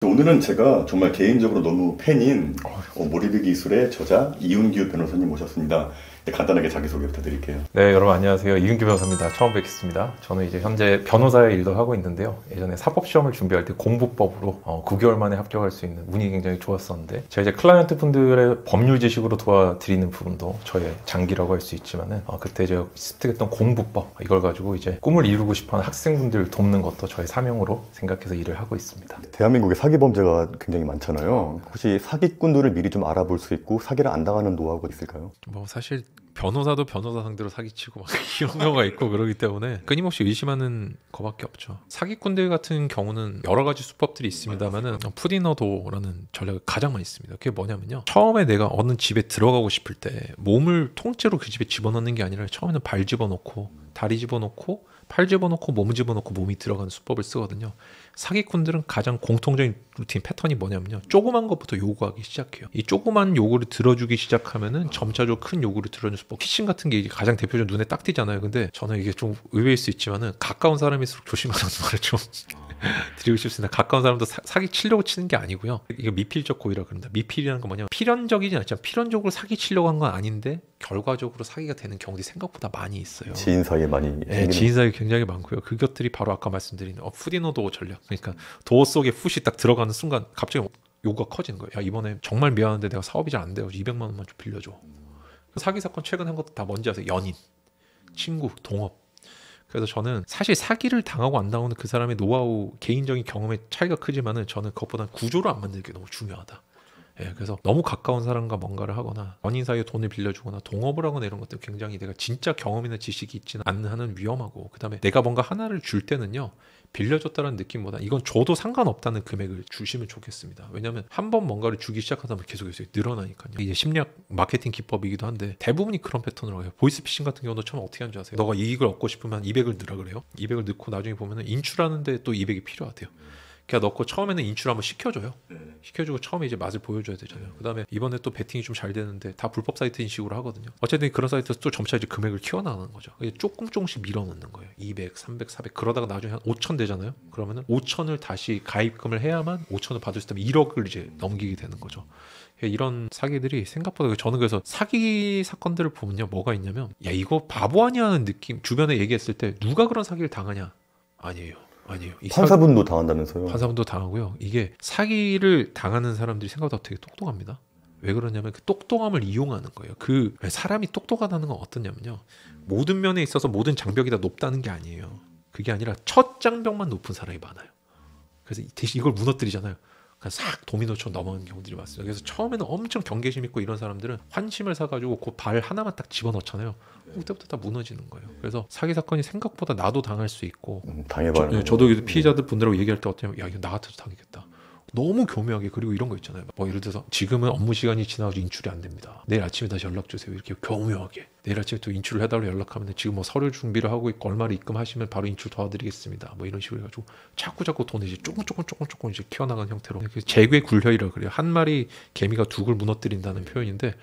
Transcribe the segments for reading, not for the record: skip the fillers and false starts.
오늘은 제가 정말 개인적으로 너무 팬인 몰입의 기술의 저자 이윤규 변호사님 모셨습니다. 간단하게 자기소개 부탁드릴게요. 네, 여러분 안녕하세요. 이윤규 변호사입니다. 처음 뵙겠습니다. 저는 이제 현재 변호사의 일도 하고 있는데요. 예전에 사법시험을 준비할 때 공부법으로 9개월 만에 합격할 수 있는 운이 굉장히 좋았었는데, 제가 이제 클라이언트 분들의 법률 지식으로 도와드리는 부분도 저의 장기라고 할 수 있지만은, 그때 제가 습득했던 공부법, 이걸 가지고 이제 꿈을 이루고 싶어하는 학생분들 돕는 것도 저의 사명으로 생각해서 일을 하고 있습니다. 대한민국에 사기 범죄가 굉장히 많잖아요. 혹시 사기꾼들을 미리 좀 알아볼 수 있고 사기를 안 당하는 노하우가 있을까요? 뭐 사실 변호사도 변호사 상대로 사기치고 막 이런 경우가 있고 그러기 때문에 끊임없이 의심하는 거밖에 없죠. 사기꾼들 같은 경우는 여러 가지 수법들이 있습니다만은 푸디너도라는 전략이 가장 많이 있습니다. 그게 뭐냐면요, 처음에 내가 어느 집에 들어가고 싶을 때 몸을 통째로 그 집에 집어넣는 게 아니라 처음에는 발 집어넣고 다리 집어넣고 팔 집어넣고 몸 집어넣고 몸이 들어가는 수법을 쓰거든요. 사기꾼들은 가장 공통적인 루틴 패턴이 뭐냐면요, 조그만 것부터 요구하기 시작해요. 이 조그만 요구를 들어주기 시작하면은 점차적으로 큰 요구를 들어주는 수법, 피싱 같은 게 이게 가장 대표적으로 눈에 딱 띄잖아요. 근데 저는 이게 좀 의외일 수 있지만은 가까운 사람일수록 조심하라는 말을 좀 드리고 싶습니다. 가까운 사람도 사기 치려고 치는 게 아니고요. 이게 미필적 고의라 그럽니다. 미필이라는 건 뭐냐면 필연적이진 않지만 필연적으로 사기 치려고 한 건 아닌데 결과적으로 사기가 되는 경우들이 생각보다 많이 있어요. 지인 사이에 많이 네, 지인 사이에 굉장히 많고요. 그것들이 바로 아까 말씀드린 푸디노 도어 전략. 그러니까 도어 속에 푸시 딱 들어가는 순간 갑자기 요구가 커지는 거예요. 야, 이번에 정말 미안한데 내가 사업이 잘 안 돼요. 200만 원만 좀 빌려줘. 사기 사건 최근 한 것도 다 뭔지 아세요? 연인, 친구, 동업. 그래서 저는 사실 사기를 당하고 안 당하는 그 사람의 노하우, 개인적인 경험의 차이가 크지만은 저는 그것보다 구조를 안 만드는 게 너무 중요하다. 예, 그래서 너무 가까운 사람과 뭔가를 하거나 연인 사이에 돈을 빌려주거나 동업을 하거나 이런 것들 굉장히 내가 진짜 경험이나 지식이 있지는 않는 한은 위험하고, 그 다음에 내가 뭔가 하나를 줄 때는요, 빌려줬다는 느낌보다 이건 줘도 상관없다는 금액을 주시면 좋겠습니다. 왜냐하면 한 번 뭔가를 주기 시작하다 계속해서 늘어나니까요. 이게 심리학 마케팅 기법이기도 한데 대부분이 그런 패턴으로 해요. 보이스피싱 같은 경우도 처음 어떻게 하는지 아세요? 너가 이익을 얻고 싶으면 200을 넣으라 그래요. 200을 넣고 나중에 보면 인출하는데 또 200이 필요하대요. 그냥 넣고 처음에는 인출 한번 시켜줘요. 시켜주고 처음에 이제 맛을 보여줘야 되잖아요. 그 다음에 이번에 또 베팅이 좀 잘 되는데 다 불법 사이트인 식으로 하거든요. 어쨌든 그런 사이트에서 또 점차 이제 금액을 키워나가는 거죠. 조금씩 밀어넣는 거예요. 200, 300, 400 그러다가 나중에 한 5천 되잖아요. 그러면은 5천을 다시 가입금을 해야만 5천을 받을 수 있다면 1억을 이제 넘기게 되는 거죠. 이런 사기들이 생각보다, 저는 그래서 사기 사건들을 보면요, 뭐가 있냐면 야, 이거 바보 아니야 하는 느낌. 주변에 얘기했을 때 누가 그런 사기를 당하냐? 아니에요. 판사분도 당한다면서요? 판사분도 당하고요. 이게 사기를 당하는 사람들이 생각보다 되게 똑똑합니다. 왜 그러냐면 그 똑똑함을 이용하는 거예요. 그 사람이 똑똑하다는 건 어떠냐면요, 모든 면에 있어서 모든 장벽이 다 높다는 게 아니에요. 그게 아니라 첫 장벽만 높은 사람이 많아요. 그래서 대신 이걸 무너뜨리잖아요. 그냥 싹 도미노처럼 넘어가는 경우들이 많습니다. 그래서 처음에는 엄청 경계심 있고 이런 사람들은 환심을 사가지고 그 발 하나만 딱 집어넣잖아요. 그때부터 다 무너지는 거예요. 그래서 사기 사건이 생각보다 나도 당할 수 있고, 당해봐요. 저도 피해자들 분들하고 얘기할 때 어떠냐면, 야, 이거 나 같아도 당했겠다. 너무 교묘하게. 그리고 이런 거 있잖아요. 뭐 예를 들어서 지금은 업무 시간이 지나가지고 인출이 안 됩니다. 내일 아침에 다시 연락 주세요. 이렇게 교묘하게. 내일 아침에 또 인출을 해달라고 연락하면 지금 뭐 서류 준비를 하고 있고 얼마를 입금하시면 바로 인출 도와드리겠습니다. 뭐 이런 식으로 해가지고 자꾸 돈을 이제 조금 이제 키워나가는 형태로. 재괴 굴혈이라고 그래요. 한 마리 개미가 둑을 무너뜨린다는 표현인데,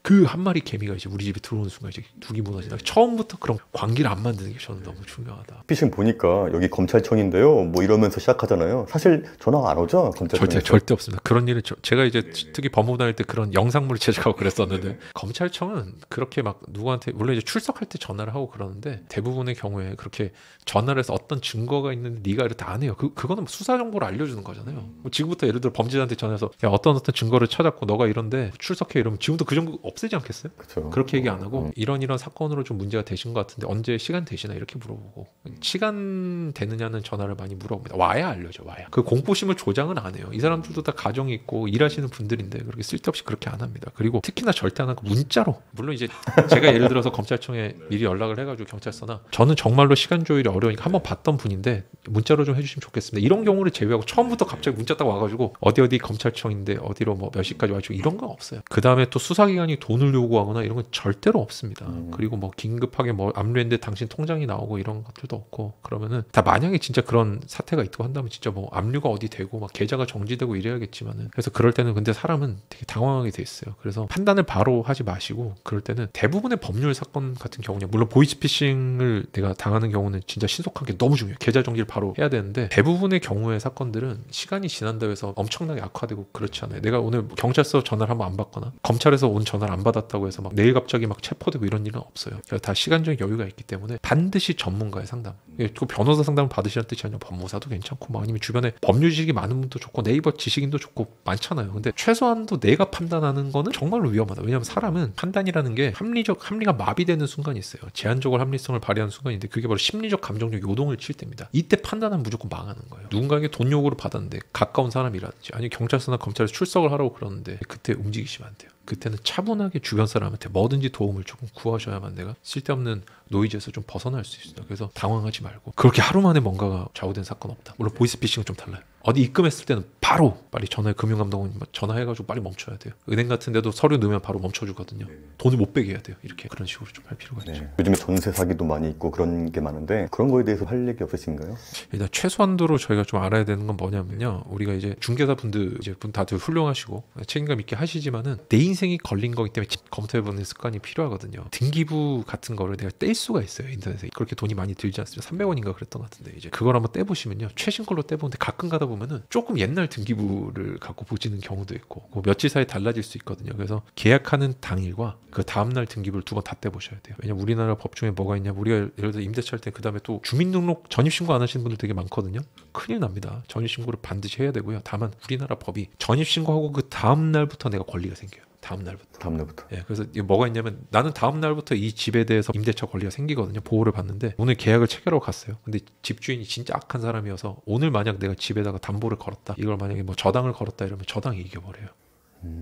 그 한 마리 개미가 이제 우리 집에 들어오는 순간 이제 둑이 무너진다. 처음부터 그런 관계를 안 만드는 게 저는 너무 중요하다. 피싱 보니까 여기 검찰청인데요, 뭐 이러면서 시작하잖아요. 사실 전화 안 오죠? 검찰청 절대 없습니다. 그런 일은 제가 이제 특히 법무부 다닐 때 그런 영상물을 제작하고 그랬었는데, 검찰청은 그렇게 막 누구한테, 물론 이제 출석할 때 전화를 하고 그러는데 대부분의 경우에 그렇게 전화를 해서 어떤 증거가 있는데 네가 이렇게 다 안 해요. 그거는 수사 정보를 알려주는 거잖아요. 뭐 지금부터 예를 들어 범죄자한테 전화해서 야, 어떤 증거를 찾았고 너가 이런데 출석해 이러면 지금부터 그 정보 없애지 않겠어요? 그쵸. 그렇게 얘기 안 하고 이런 사건으로 좀 문제가 되신 것 같은데 언제 시간 되시나 이렇게 물어보고, 시간 되느냐는 전화를 많이 물어봅니다. 와야 알려줘. 와야. 그 공포심을 조장은 안 해요. 이 사람들도 다 가정이 있고 일하시는 분들인데 그렇게 쓸데없이 그렇게 안 합니다. 그리고 특히나 절대 안 하고 문자로. 물론 이제 제가 예를 들어서 검찰청에 미리 연락을 해가지고 경찰서나, 저는 정말로 시간 조율이 어려우니까 한번 봤던 분인데 문자로 좀 해주시면 좋겠습니다. 이런 경우를 제외하고 처음부터 갑자기 문자 딱 와가지고 어디 검찰청인데 어디로 뭐 몇 시까지 와주고 이런 건 없어요. 그 다음에 또 수사기관이 돈을 요구하거나 이런 건 절대로 없습니다. 그리고 뭐 긴급하게 뭐 압류했는데 당신 통장이 나오고 이런 것들도 없고 그러면은 다 만약에 진짜 그런 사태가 있고 한다면 진짜 뭐 압류가 어디 되고 막 계좌가 정지되고 이래야겠지만은 그래서 그럴 때는 근데 사람은 되게 당황하게 돼 있어요. 그래서 판단을 바로 하지 마시고 그럴 때는 대부분의 법률 사건 같은 경우는 물론 보이스피싱을 내가 당하는 경우는 진짜 신속한 게 너무 중요해요. 계좌 정지를 바로 해야 되는데 대부분의 경우의 사건들은 시간이 지난다고 해서 엄청나게 악화되고 그렇지 않아요. 내가 오늘 경찰서 전화를 한번 안 받거나 검찰에서 온 전화를 안 받았다고 해서 막 내일 갑자기 막 체포되고 이런 일은 없어요. 그래서 다 시간적인 여유가 있기 때문에 반드시 전문가의 상담. 그 변호사 상담을 받으시라는 뜻이 아니라 법무사도 괜찮고 뭐 아니면 주변에 법률 지식이 많은 분도 좋고 네이버 지식인도 좋고 많잖아요. 근데 최소한도 내가 판단하는 거는 정말로 위험하다. 왜냐하면 사람은 판단이라는 게 합리가 마비되는 순간이 있어요. 제한적으로 합리성을 발휘하는 순간인데 그게 바로 심리적 감정적 요동을 칠 때입니다. 이때 판단은 무조건 망하는 거예요. 누군가에게 돈 요구를 받았는데 가까운 사람이라든지 아니 경찰서나 검찰에서 출석을 하라고 그러는데 그때 움직이시면 안 돼요. 그때는 차분하게 주변 사람한테 뭐든지 도움을 조금 구하셔야만 내가 쓸데없는 노이즈에서 좀 벗어날 수 있습니다. 그래서 당황하지 말고 그렇게 하루 만에 뭔가가 좌우된 사건 없다. 물론 보이스피싱은 좀 달라요. 어디 입금했을 때는 바로 빨리 전화해 금융감독원 전화해가지고 빨리 멈춰야 돼요. 은행 같은 데도 서류 넣으면 바로 멈춰주거든요. 돈을 못 빼게 해야 돼요. 이렇게 그런 식으로 좀 할 필요가 있죠. 요즘에 전세 사기도 많이 있고 그런 게 많은데 그런 거에 대해서 할 얘기 없으신가요? 일단 최소한도로 저희가 좀 알아야 되는 건 뭐냐면요. 우리가 이제 중개사분들 이제 다들 훌륭하시고 책임감 있게 하시지만은 내 인생이 걸린 거기 때문에 검토해보는 습관이 필요하거든요. 등기부 같은 거를 내가 뗄 수가 있어요. 인터넷에 그렇게 돈이 많이 들지 않습니다. 300원인가 그랬던 것 같은데 이제 그걸 한번 떼보시면요. 최신 걸로 떼보는데 가끔 가다 보면은 조금 옛날 등기부를 갖고 보시는 경우도 있고 그 며칠 사이에 달라질 수 있거든요. 그래서 계약하는 당일과 그 다음날 등기부를 두 번 다 떼보셔야 돼요. 왜냐면 우리나라 법 중에 뭐가 있냐, 우리가 예를 들어 임대차 할 때 그 다음에 또 주민등록 전입신고 안 하시는 분들 되게 많거든요. 큰일 납니다. 전입신고를 반드시 해야 되고요. 다만 우리나라 법이 전입신고하고 그 다음날부터 내가 권리가 생겨요. 다음날부터. 예, 그래서 이게 뭐가 있냐면 나는 다음날부터 이 집에 대해서 임대차 권리가 생기거든요. 보호를 받는데 오늘 계약을 체결하고 갔어요. 근데 집주인이 진짜 악한 사람이어서 오늘 만약 내가 집에다가 담보를 걸었다. 이걸 만약에 뭐 저당을 걸었다 이러면 저당이 이겨버려요.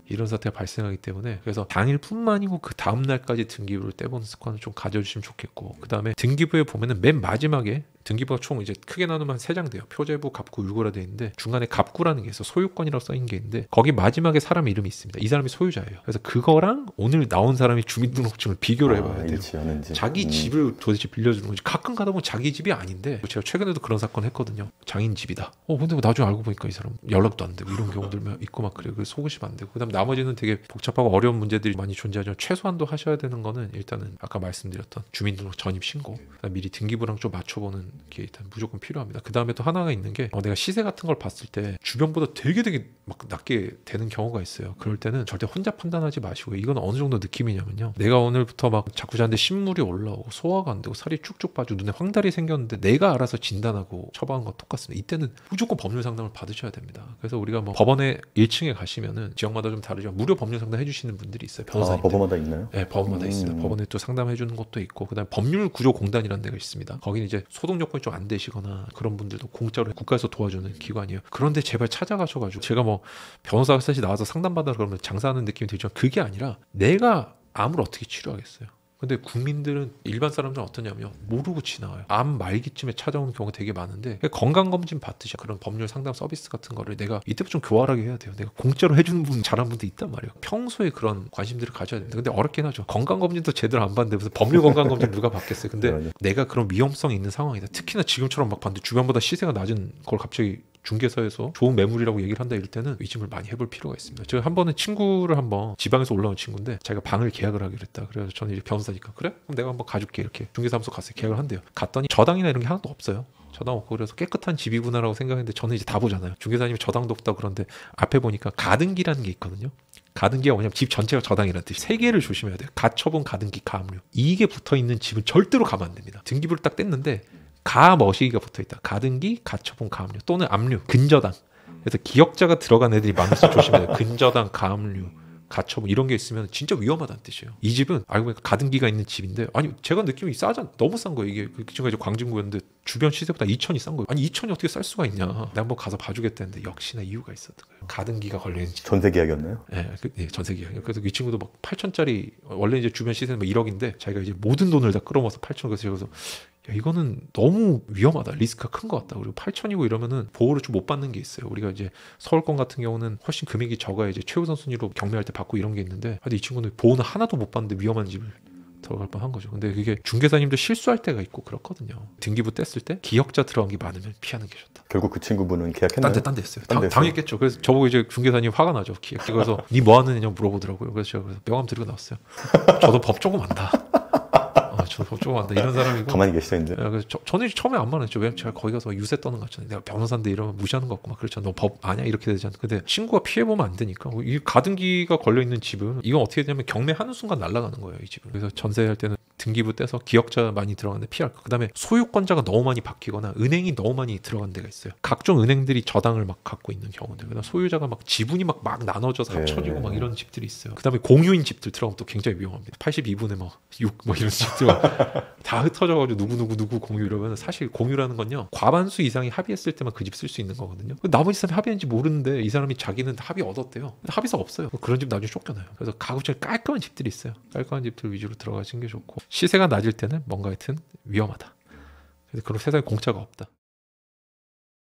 이런 사태가 발생하기 때문에 그래서 당일뿐만이고 그 다음날까지 등기부를 떼보는 습관을 좀 가져주시면 좋겠고 그 다음에 등기부에 보면은 맨 마지막에 등기부가 총 이제 크게 나누면 3장 돼요. 표제부, 갑구, 율구라 돼 있는데 중간에 갑구라는 게 있어. 소유권이라고 써 있는 게 있는데 거기 마지막에 사람 이름이 있습니다. 이 사람이 소유자예요. 그래서 그거랑 오늘 나온 사람이 주민등록증을 비교를 해봐야 돼요. 일치하는지. 자기 집을 도대체 빌려주는 건지 가끔 가다 보면 자기 집이 아닌데 제가 최근에도 그런 사건 했거든요. 장인 집이다. 근데 나중에 알고 보니까 이 사람 연락도 안 되고 이런 경우들 있고 막 그래요. 그래서 속으시면 안 되고 그다음 나머지는 되게 복잡하고 어려운 문제들이 많이 존재하지만 최소한도 하셔야 되는 거는 일단은 아까 말씀드렸던 주민등록 전입 신고 미리 등기부랑 좀 맞춰보는 게 일단 무조건 필요합니다. 그 다음에 또 하나가 있는 게 내가 시세 같은 걸 봤을 때 주변보다 되게 막 낮게 되는 경우가 있어요. 그럴 때는 절대 혼자 판단하지 마시고 이건 어느 정도 느낌이냐면요. 내가 오늘부터 막 자꾸 자는데 신물이 올라오고 소화가 안 되고 살이 쭉쭉 빠지고 눈에 황달이 생겼는데 내가 알아서 진단하고 처방한 거 똑같습니다. 이때는 무조건 법률 상담을 받으셔야 됩니다. 그래서 우리가 뭐 법원에 1층에 가시면은 지역마다 좀 다르지만 무료 법률 상담 해주시는 분들이 있어요. 변호사님. 법원마다 있나요? 네, 법원마다 있습니다. 법원에 또 상담해 주는 것도 있고 그다음에 법률구조공단이라는 데가 있습니다. 거기는 이제 소득 요건이 좀 안 되시거나 그런 분들도 공짜로 국가에서 도와주는 기관이에요. 그런데 제발 찾아가셔가지고 제가 뭐 변호사가 사실 나와서 상담받으라 그러면 장사하는 느낌이 들지만 그게 아니라 내가 암을 어떻게 치료하겠어요. 근데 국민들은 일반 사람들은 어떠냐면 모르고 지나가요. 암 말기쯤에 찾아오는 경우가 되게 많은데 건강검진 받듯이 그런 법률 상담 서비스 같은 거를 내가 이때부터 좀 교활하게 해야 돼요. 내가 공짜로 해주는 분 잘하는 분도 있단 말이에요. 평소에 그런 관심들을 가져야 됩니다. 근데 어렵긴 하죠. 건강검진도 제대로 안 받는데 무슨 법률 건강검진 누가 받겠어요. 근데 내가 그런 위험성이 있는 상황이다. 특히나 지금처럼 막 봤는데 주변보다 시세가 낮은 걸 갑자기 중개사에서 좋은 매물이라고 얘기를 한다 이럴 때는 의심을 많이 해볼 필요가 있습니다. 제가 한 번은 친구를 한번 지방에서 올라온 친구인데 자기가 방을 계약을 하기로 했다. 그래서 저는 이제 변호사니까 그래? 그럼 내가 한번 가줄게 이렇게 중개사무소 갔어요. 계약을 한대요. 갔더니 저당이나 이런 게 하나도 없어요. 저당 없고 그래서 깨끗한 집이구나라고 생각했는데 저는 이제 다 보잖아요. 중개사님이 저당도 없다고 그런데 앞에 보니까 가등기라는 게 있거든요. 가등기가 뭐냐면 집 전체가 저당이라는 뜻이 3개를 조심해야 돼요. 가처분, 가등기, 가압류. 이게 붙어있는 집은 절대로 가면 안 됩니다. 등기부를 딱 뗐는데 가 머시기가 붙어있다. 가등기, 가처분, 가압류 또는 압류, 근저당. 그래서 기억자가 들어간 애들이 많아서 조심해야 돼요. 근저당, 가압류, 가처분 이런 게 있으면 진짜 위험하다는 뜻이에요. 이 집은 알고 보니까 가등기가 있는 집인데 아니 제가 느낌이 싸잖아. 너무 싼 거예요. 이게 지금까지 광진구였는데 주변 시세보다 2천이 싼 거예요. 아니 2천이 어떻게 쌀 수가 있냐. 내가 한번 가서 봐주겠다는데 역시나 이유가 있었던 거예요. 가등기가 걸려있는 집. 전세 계약이었나요? 네, 전세 계약. 그래서 이 친구도 막 8천짜리 원래 이제 주변 시세는 뭐 1억인데 자기가 이제 모든 돈을 다 끌어모아서 8천 그래서 야, 이거는 너무 위험하다. 리스크가 큰 것 같다. 그리고 8천이고 이러면은 보호를 좀 못 받는 게 있어요. 우리가 이제 서울권 같은 경우는 훨씬 금액이 적어야 이제 최우선 순위로 경매할 때 받고 이런 게 있는데, 근데 이 친구는 보호는 하나도 못 받는데 위험한 집을 들어갈 뻔한 거죠. 근데 그게 중개사님도 실수할 때가 있고 그렇거든요. 등기부 뗐을 때 기억자 들어간 게 많으면 피하는 게 좋다. 결국 그 친구분은 계약했나요? 딴 데 했어요. 딴데 당했겠죠. 그래서 저보고 이제 중개사님 화가 나죠. 그래서 니 뭐 하는 애냐고 물어보더라고요. 그래서 제가 명함 들고 나왔어요. 저도 법 조금 안다. 저도 법 조금 안다. 이런 사람이고. 가만히 계시죠 이제. 그래서 저는 처음에 안 말했죠. 왜냐면 제가 거기 가서 유세 떠는 거 같잖아요. 내가 변호사인데 이러면 무시하는 거 같고 막 그렇잖아. 너 법 아냐 이렇게 되잖아. 근데 친구가 피해보면 안 되니까. 이 가등기가 걸려있는 집은 이건 어떻게 되냐면 경매하는 순간 날아가는 거예요. 이 집은. 그래서 전세할 때는 등기부 떼서 기억자 많이 들어가는데 피할 거. 그다음에 소유권자가 너무 많이 바뀌거나 은행이 너무 많이 들어간 데가 있어요. 각종 은행들이 저당을 막 갖고 있는 경우들. 그다음 소유자가 막 지분이 막 나눠져서 합쳐지고 막 이런 집들이 있어요. 그다음에 공유인 집들 들어가면 또 굉장히 위험합니다. 82분의 막 6 뭐 이런 집들 다 흩어져가지고 누구 공유 이러면 사실 공유라는 건요 과반수 이상이 합의했을 때만 그 집 쓸 수 있는 거거든요. 나머지 사람이 합의했는지 모르는데 이 사람이 자기는 합의 얻었대요. 근데 합의서가 없어요. 그런 집 나중에 쫓겨나요. 그래서 가급적 깔끔한 집들이 있어요. 깔끔한 집들 위주로 들어가시는 게 좋고 시세가 낮을 때는 뭔가 하여튼 위험하다. 그래서 그런 세상에 공짜가 없다.